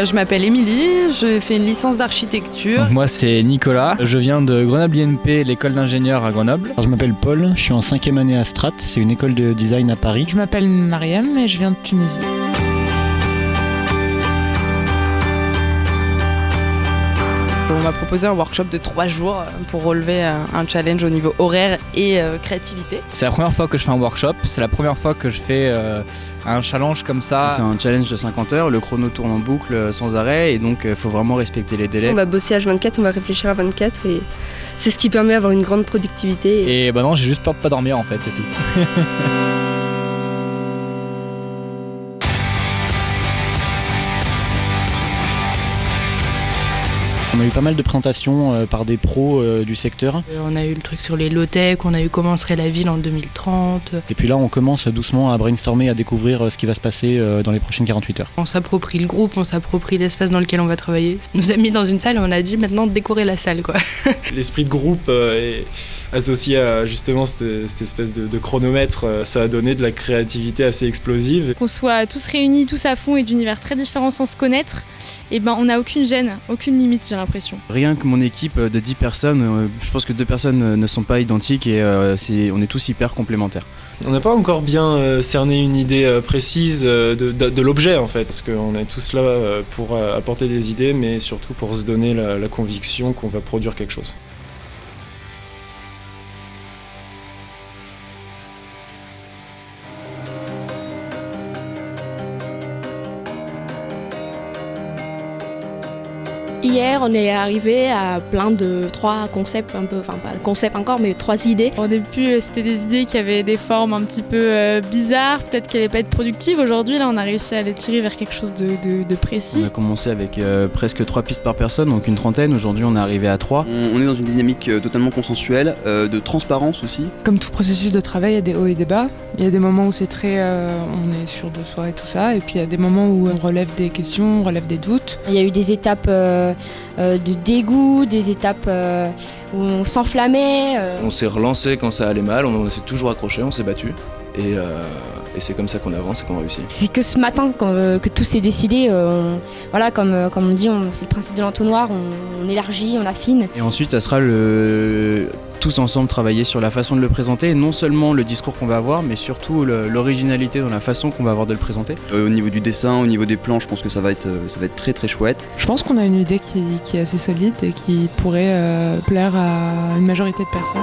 Je m'appelle Émilie, j'ai fait une licence d'architecture. Donc moi c'est Nicolas, je viens de Grenoble INP, l'école d'ingénieurs à Grenoble. Alors, je m'appelle Paul, je suis en 5e année à Strat, c'est une école de design à Paris. Je m'appelle Mariam et je viens de Tunisie. On m'a proposé un workshop de 3 jours pour relever un challenge au niveau horaire et créativité. C'est la première fois que je fais un workshop, c'est la première fois que je fais un challenge comme ça. C'est un challenge de 50 heures, le chrono tourne en boucle sans arrêt et donc il faut vraiment respecter les délais. On va bosser H24, on va réfléchir à 24 et c'est ce qui permet d'avoir une grande productivité. Et bah non, j'ai juste peur de pas dormir en fait, c'est tout. On a eu pas mal de présentations par des pros du secteur. On a eu le truc sur les low-tech, on a eu comment serait la ville en 2030. Et puis là, on commence doucement à brainstormer, à découvrir ce qui va se passer dans les prochaines 48 heures. On s'approprie le groupe, on s'approprie l'espace dans lequel on va travailler. On nous a mis dans une salle et on a dit maintenant décorer la salle, quoi. L'esprit de groupe est associé à justement cette espèce de chronomètre, ça a donné de la créativité assez explosive. Qu'on soit tous réunis, tous à fond et d'univers très différents sans se connaître, et ben on n'a aucune gêne, aucune limite, j'ai l'impression. Rien que mon équipe de 10 personnes, je pense que 2 personnes ne sont pas identiques et on est tous hyper complémentaires. On n'a pas encore bien cerné une idée précise de l'objet en fait, parce qu'on est tous là pour apporter des idées, mais surtout pour se donner la conviction qu'on va produire quelque chose. Hier, on est arrivé à plein de 3 concepts, enfin pas concepts encore, mais 3 idées. Au début, c'était des idées qui avaient des formes un petit peu bizarres, peut-être qu'elles n'allaient pas être productives. Aujourd'hui, là, on a réussi à les tirer vers quelque chose de précis. On a commencé avec presque 3 pistes par personne, donc une trentaine. Aujourd'hui, on est arrivé à 3. On est dans une dynamique totalement consensuelle, de transparence aussi. Comme tout processus de travail, il y a des hauts et des bas. Il y a des moments où c'est très... on est sûr de soi et tout ça, et puis il y a des moments où on relève des questions, on relève des doutes. Il y a eu des étapes de dégoût, des étapes où on s'enflammait. On s'est relancé quand ça allait mal, on s'est toujours accroché, on s'est battu. Et c'est comme ça qu'on avance et qu'on réussit. C'est que ce matin que tout s'est décidé. Voilà, comme on dit, c'est le principe de l'entonnoir, on élargit, on affine. Et ensuite, ça sera tous ensemble travailler sur la façon de le présenter, non seulement le discours qu'on va avoir, mais surtout l'originalité dans la façon qu'on va avoir de le présenter. Au niveau du dessin, au niveau des plans, je pense que ça va être très très chouette. Je pense qu'on a une idée qui est assez solide et qui pourrait plaire à une majorité de personnes.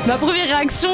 Ma première réaction,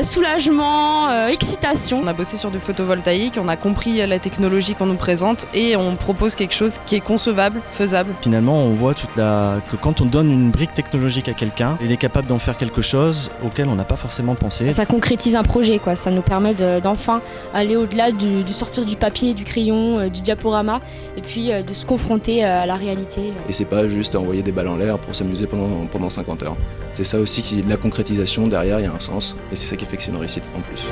soulagement, excitation. On a bossé sur du photovoltaïque, on a compris la technologie qu'on nous présente et on propose quelque chose qui est concevable, faisable. Finalement, on voit que quand on donne une brique technologique à quelqu'un, il est capable d'en faire quelque chose auquel on n'a pas forcément pensé. Ça concrétise un projet, quoi. Ça nous permet d'enfin aller au-delà du sortir du papier, du crayon, du diaporama et puis de se confronter à la réalité. Et c'est pas juste envoyer des balles en l'air pour s'amuser pendant 50 heures. C'est ça aussi la concrétisation, derrière il y a un sens et c'est ça qui fait que c'est une réussite en plus.